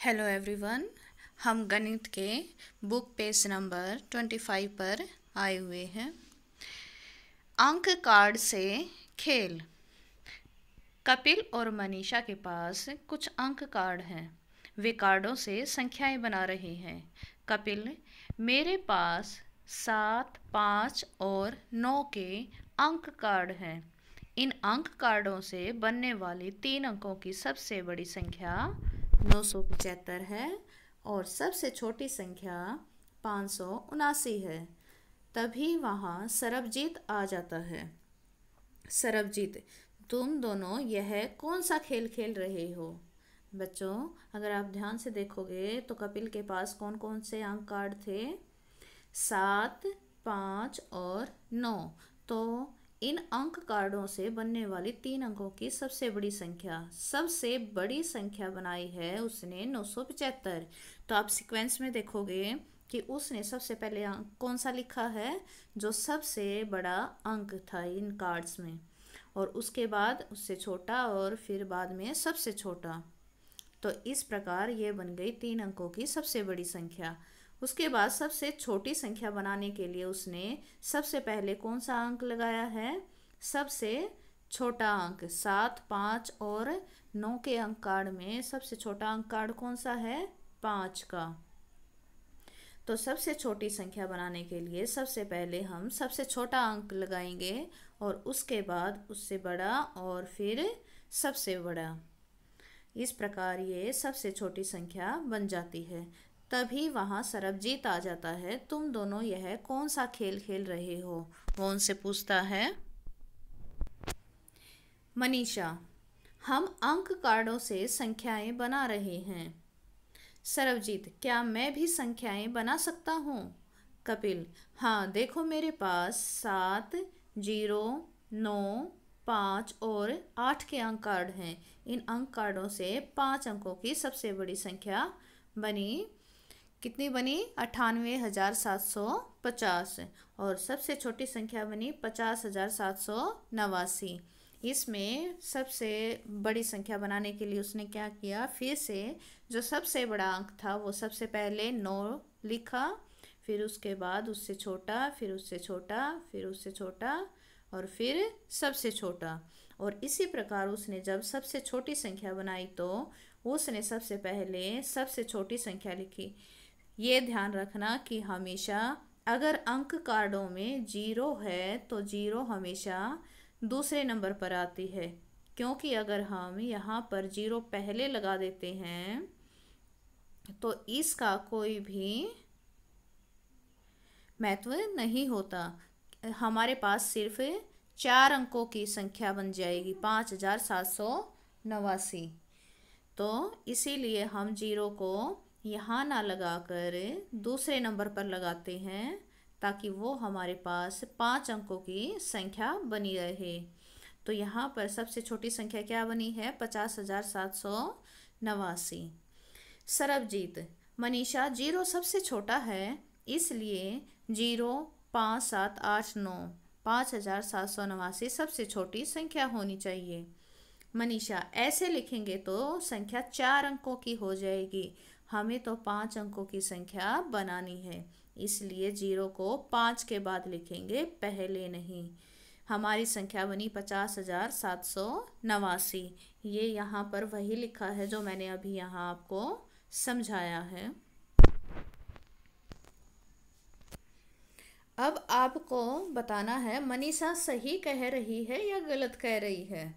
Hello everyone. हम गणित के बुक पेज नंबर 25 पर आए हुए हैं। अंक कार्ड से खेल। कपिल और मनीषा के पास कुछ अंक कार्ड हैं। वे कार्डों से संख्याएं बना रहे हैं। कपिल, मेरे पास 7, 5 और 9 के अंक कार्ड हैं। इन अंक कार्डों से बनने वाली 3 अंकों की सबसे बड़ी संख्या 975 है और सबसे छोटी संख्या 579 है। तभी वहाँ सरबजीत आ जाता है। सरबजीत, तुम दोनों यह कौन सा खेल खेल रहे हो? बच्चों, अगर आप ध्यान से देखोगे तो कपिल के पास कौन कौन से अंक कार्ड थे? 7, 5 और 9। तो इन अंक कार्डों से बनने वाली 3 अंकों की सबसे बड़ी संख्या बनाई है उसने 975। तो आप सीक्वेंस में देखोगे कि उसने सबसे पहले अंक कौन सा लिखा है, जो सबसे बड़ा अंक था इन कार्ड्स में, और उसके बाद उससे छोटा और फिर बाद में सबसे छोटा। तो इस प्रकार ये बन गई 3 अंकों की सबसे बड़ी संख्या। उसके बाद सबसे छोटी संख्या बनाने के लिए उसने सबसे पहले कौन सा अंक लगाया है? सबसे छोटा अंक। 7, 5 और 9 के अंक कार्ड में सबसे छोटा अंक कार्ड कौन सा है? 5 का। तो सबसे छोटी संख्या बनाने के लिए सबसे पहले हम सबसे छोटा अंक लगाएंगे और उसके बाद उससे बड़ा और फिर सबसे बड़ा। इस प्रकार ये सबसे छोटी संख्या बन जाती है। तभी वहाँ सरबजीत आ जाता है। तुम दोनों यह कौन सा खेल खेल रहे हो? वो उनसे पूछता है। मनीषा, हम अंक कार्डों से संख्याएं बना रहे हैं। सरबजीत, क्या मैं भी संख्याएं बना सकता हूँ? कपिल, हाँ, देखो मेरे पास 7, 0, 9, 5 और 8 के अंक कार्ड हैं। इन अंक कार्डों से 5 अंकों की सबसे बड़ी संख्या बनी। कितनी बनी? 98,750। और सबसे छोटी संख्या बनी 50,789। इसमें सबसे बड़ी संख्या बनाने के लिए उसने क्या किया? फिर से जो सबसे बड़ा अंक था वो सबसे पहले 9 लिखा, फिर उसके बाद उससे छोटा, फिर उससे छोटा, फिर उससे छोटा और फिर सबसे छोटा। और इसी प्रकार उसने जब सबसे छोटी संख्या बनाई तो उसने सबसे पहले सबसे छोटी संख्या लिखी। ये ध्यान रखना कि हमेशा अगर अंक कार्डों में 0 है तो 0 हमेशा दूसरे नंबर पर आती है, क्योंकि अगर हम यहाँ पर 0 पहले लगा देते हैं तो इसका कोई भी महत्व नहीं होता। हमारे पास सिर्फ 4 अंकों की संख्या बन जाएगी, 5,789। तो इसीलिए हम 0 को यहाँ ना लगाकर दूसरे नंबर पर लगाते हैं, ताकि वो हमारे पास 5 अंकों की संख्या बनी रहे। तो यहाँ पर सबसे छोटी संख्या क्या बनी है? 50,789। सरबजीत, मनीषा, 0 सबसे छोटा है, इसलिए 0, 5, 7, 8, 9, 5,789 सबसे छोटी संख्या होनी चाहिए। मनीषा, ऐसे लिखेंगे तो संख्या 4 अंकों की हो जाएगी। हमें तो 5 अंकों की संख्या बनानी है, इसलिए 0 को 5 के बाद लिखेंगे, पहले नहीं। हमारी संख्या बनी 50,789। ये यहाँ पर वही लिखा है जो मैंने अभी यहाँ आपको समझाया है। अब आपको बताना है मनीषा सही कह रही है या गलत कह रही है।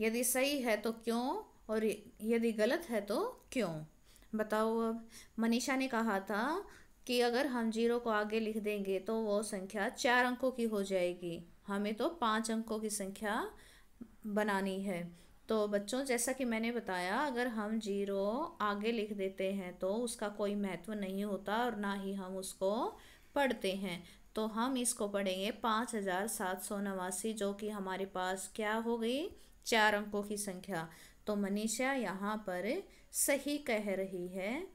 यदि सही है तो क्यों, और यदि गलत है तो क्यों? बताओ। अब मनीषा ने कहा था कि अगर हम 0 को आगे लिख देंगे तो वो संख्या 4 अंकों की हो जाएगी। हमें तो 5 अंकों की संख्या बनानी है। तो बच्चों, जैसा कि मैंने बताया, अगर हम 0 आगे लिख देते हैं तो उसका कोई महत्व नहीं होता और ना ही हम उसको पढ़ते हैं। तो हम इसको पढ़ेंगे 5,789, जो कि हमारे पास क्या हो गई? 4 अंकों की संख्या। तो मनीषा यहाँ पर सही कह रही है,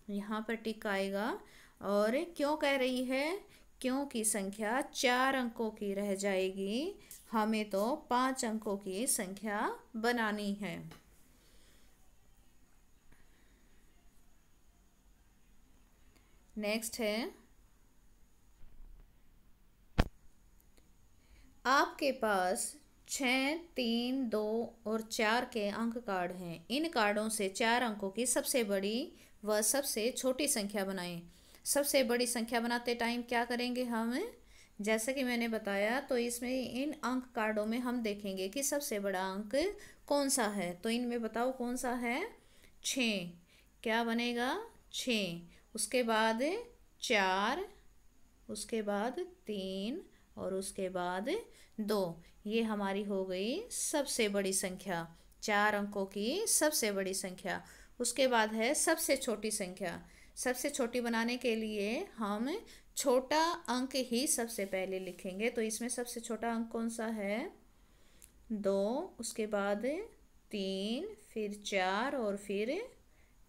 यहाँ पर टिक आएगा। और क्यों कह रही है? क्योंकि संख्या 4 अंकों की रह जाएगी, हमें तो 5 अंकों की संख्या बनानी है। नेक्स्ट है, आपके पास 6, 3, 2 और 4 के अंक कार्ड हैं। इन कार्डों से 4 अंकों की सबसे बड़ी व सबसे छोटी संख्या बनाएं। सबसे बड़ी संख्या बनाते टाइम क्या करेंगे हम, जैसा कि मैंने बताया, तो इसमें इन अंक कार्डों में हम देखेंगे कि सबसे बड़ा अंक कौन सा है। तो इनमें बताओ कौन सा है, 6। क्या बनेगा, 6। उसके बाद 4, उसके बाद 3 और उसके बाद 2। ये हमारी हो गई सबसे बड़ी संख्या, 4 अंकों की सबसे बड़ी संख्या। उसके बाद है सबसे छोटी संख्या। सबसे छोटी बनाने के लिए हम छोटा अंक ही सबसे पहले लिखेंगे। तो इसमें सबसे छोटा अंक कौन सा है, 2, उसके बाद 3, फिर 4 और फिर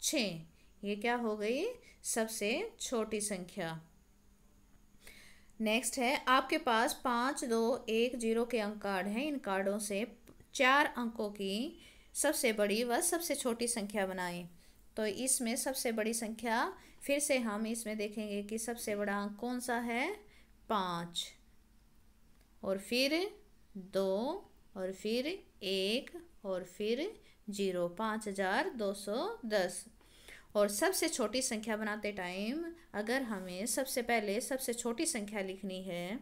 6। ये क्या हो गई, सबसे छोटी संख्या। नेक्स्ट है, आपके पास 5, 2, 1, 0 के अंक कार्ड हैं। इन कार्डों से 4 अंकों की सबसे बड़ी व सबसे छोटी संख्या बनाएं। तो इसमें सबसे बड़ी संख्या, फिर से हम इसमें देखेंगे कि सबसे बड़ा अंक कौन सा है, 5 और फिर 2 और फिर 1 और फिर 0, 5210। और सबसे छोटी संख्या बनाते टाइम अगर हमें सबसे पहले सबसे छोटी संख्या लिखनी है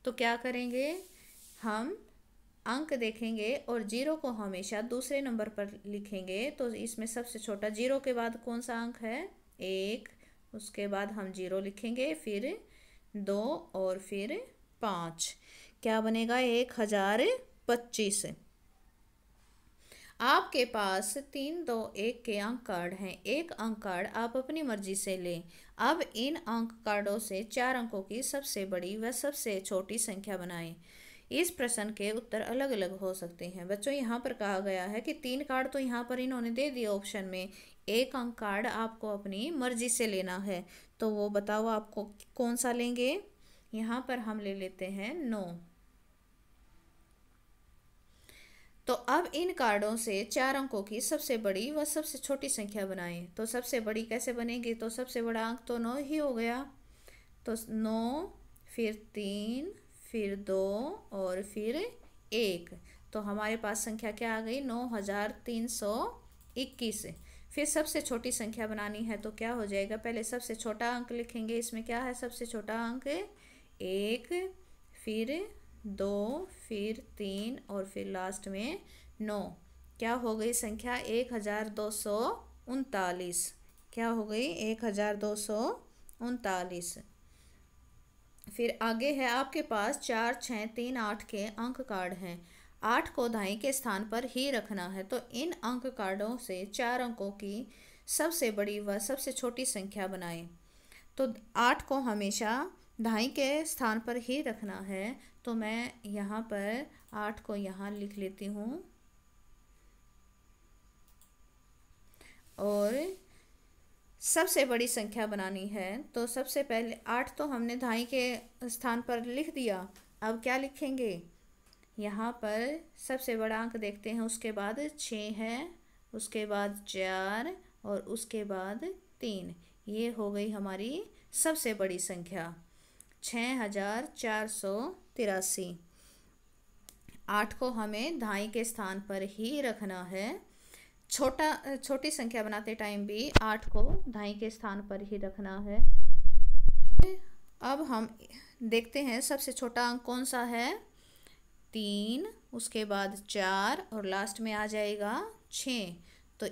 तो क्या करेंगे, हम अंक देखेंगे और 0 को हमेशा दूसरे नंबर पर लिखेंगे। तो इसमें सबसे छोटा 0 के बाद कौन सा अंक है, 1। उसके बाद हम 0 लिखेंगे, फिर 2 और फिर 5। क्या बनेगा, 1025। आपके पास 3, 2, 1 के अंक कार्ड हैं। एक अंक कार्ड आप अपनी मर्जी से लें। अब इन अंक कार्डों से 4 अंकों की सबसे बड़ी व सबसे छोटी संख्या बनाएं। इस प्रश्न के उत्तर अलग अलग हो सकते हैं। बच्चों, यहाँ पर कहा गया है कि 3 कार्ड तो यहाँ पर इन्होंने दे दिए ऑप्शन में, एक अंक कार्ड आपको अपनी मर्जी से लेना है। तो वो बताओ आपको कौन सा लेंगे। यहाँ पर हम ले लेते हैं 9। तो अब इन कार्डों से 4 अंकों की सबसे बड़ी व सबसे छोटी संख्या बनाएं। तो सबसे बड़ी कैसे बनेगी, तो सबसे बड़ा अंक तो 9 ही हो गया। तो 9, फिर 3, फिर 2 और फिर 1। तो हमारे पास संख्या क्या आ गई, 9321। फिर सबसे छोटी संख्या बनानी है तो क्या हो जाएगा, पहले सबसे छोटा अंक लिखेंगे। इसमें क्या है, सबसे छोटा अंक 1, फिर 2, फिर 3 और फिर लास्ट में 9। क्या हो गई संख्या, 1239। क्या हो गई, 1239। फिर आगे है, आपके पास 4, 6, 3, 8 के अंक कार्ड हैं। 8 को दाई के स्थान पर ही रखना है। तो इन अंक कार्डों से 4 अंकों की सबसे बड़ी व सबसे छोटी संख्या बनाएं। तो 8 को हमेशा दाई के स्थान पर ही रखना है। तो मैं यहाँ पर 8 को यहाँ लिख लेती हूँ और सबसे बड़ी संख्या बनानी है। तो सबसे पहले 8 तो हमने दाई के स्थान पर लिख दिया। अब क्या लिखेंगे, यहाँ पर सबसे बड़ा अंक देखते हैं। उसके बाद 6 है, उसके बाद 4 और उसके बाद 3। ये हो गई हमारी सबसे बड़ी संख्या, 6483। 8 को हमें दाई के स्थान पर ही रखना है। छोटी संख्या बनाते टाइम भी 8 को दाई के स्थान पर ही रखना है। अब हम देखते हैं सबसे छोटा अंक कौन सा है, 3, उसके बाद 4 और लास्ट में आ जाएगा 6। तो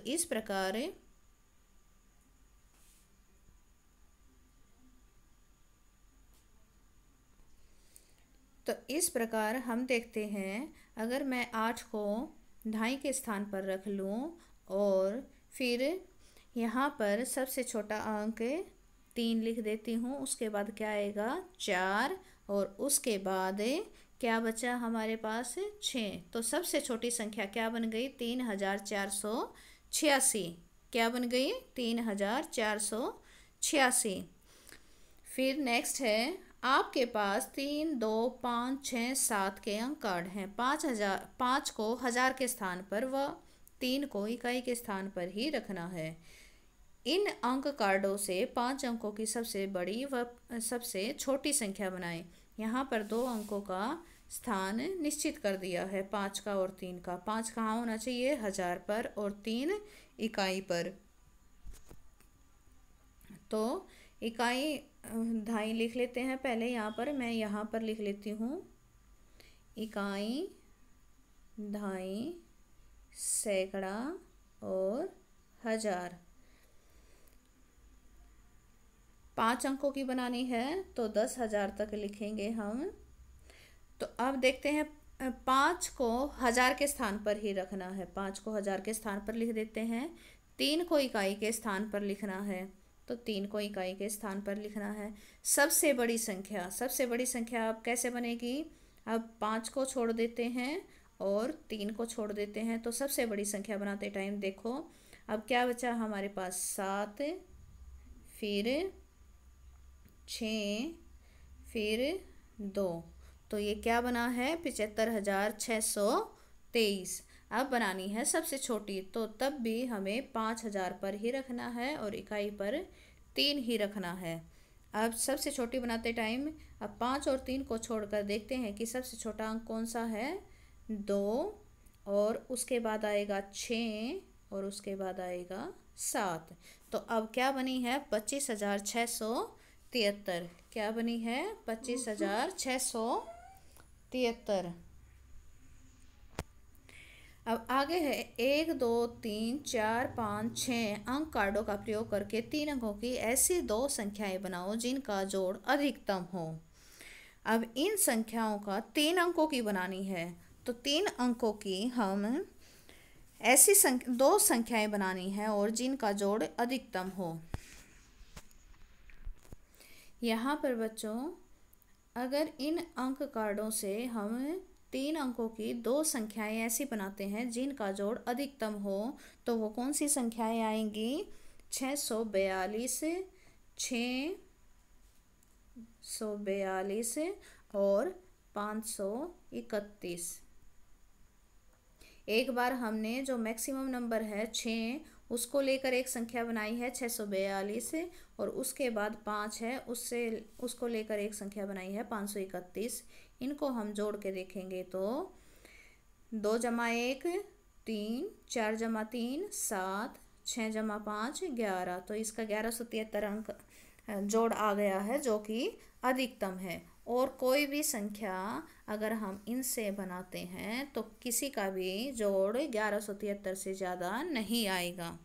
इस प्रकार हम देखते हैं, अगर मैं 8 को ढाई के स्थान पर रख लूँ और फिर यहाँ पर सबसे छोटा अंक 3 लिख देती हूँ। उसके बाद क्या आएगा, 4 और उसके बाद क्या बचा हमारे पास, 6। तो सबसे छोटी संख्या क्या बन गई, 3486। क्या बन गई, 3486। फिर नेक्स्ट है, आपके पास 3, 2, 5, 6, 7 के अंक कार्ड हैं। 5 को 1000 के स्थान पर व 3 को इकाई के स्थान पर ही रखना है। इन अंक कार्डों से 5 अंकों की सबसे बड़ी व सबसे छोटी संख्या बनाएं। यहाँ पर 2 अंकों का स्थान निश्चित कर दिया है, 5 का और 3 का। 5 कहाँ होना चाहिए? 1000 पर, और 3 इकाई पर। तो इकाई ढाई लिख लेते हैं पहले। यहाँ पर मैं यहाँ पर लिख लेती हूँ इकाई, ढाई, सैकड़ा और 1000। 5 अंकों की बनानी है तो 10,000 तक लिखेंगे हम। तो अब देखते हैं, 5 को 1000 के स्थान पर ही रखना है, 5 को 1000 के स्थान पर लिख देते हैं। 3 को इकाई के स्थान पर लिखना है, तो 3 को इकाई के स्थान पर लिखना है। सबसे बड़ी संख्या अब कैसे बनेगी? अब 5 को छोड़ देते हैं और 3 को छोड़ देते हैं, तो सबसे बड़ी संख्या बनाते टाइम देखो अब क्या बचा हमारे पास? 7, फिर 6, फिर 2। तो ये क्या बना है? 75,623। अब बनानी है सबसे छोटी, तो तब भी हमें 5,000 पर ही रखना है और इकाई पर 3 ही रखना है। अब सबसे छोटी बनाते टाइम अब 5 और 3 को छोड़कर देखते हैं कि सबसे छोटा अंक कौन सा है? 2, और उसके बाद आएगा 6, और उसके बाद आएगा 7। तो अब क्या बनी है? 25,673। क्या बनी है? 25,673। अब आगे है 1, 2, 3, 4, 5, 6 अंक कार्डों का प्रयोग करके 3 अंकों की ऐसी 2 संख्याएं बनाओ जिनका जोड़ अधिकतम हो। अब इन संख्याओं का 3 अंकों की बनानी है, तो 3 अंकों की हम ऐसी 2 संख्याएं बनानी है और जिनका जोड़ अधिकतम हो। यहाँ पर बच्चों अगर इन अंक कार्डों से हम 3 अंकों की 2 संख्याएं ऐसी बनाते हैं जिनका जोड़ अधिकतम हो, तो वो कौन सी संख्याएं आएंगी? 642, 642 और 531। एक बार हमने जो मैक्सिमम नंबर है 6, उसको लेकर एक संख्या बनाई है 642, और उसके बाद 5 है, उसको लेकर एक संख्या बनाई है 531। इनको हम जोड़ के देखेंगे तो 2 जमा 1 3, 4 जमा 3 7, 6 जमा 5 11। तो इसका 1173 अंक जोड़ आ गया है, जो कि अधिकतम है। और कोई भी संख्या अगर हम इनसे बनाते हैं तो किसी का भी जोड़ 1173 से ज़्यादा नहीं आएगा।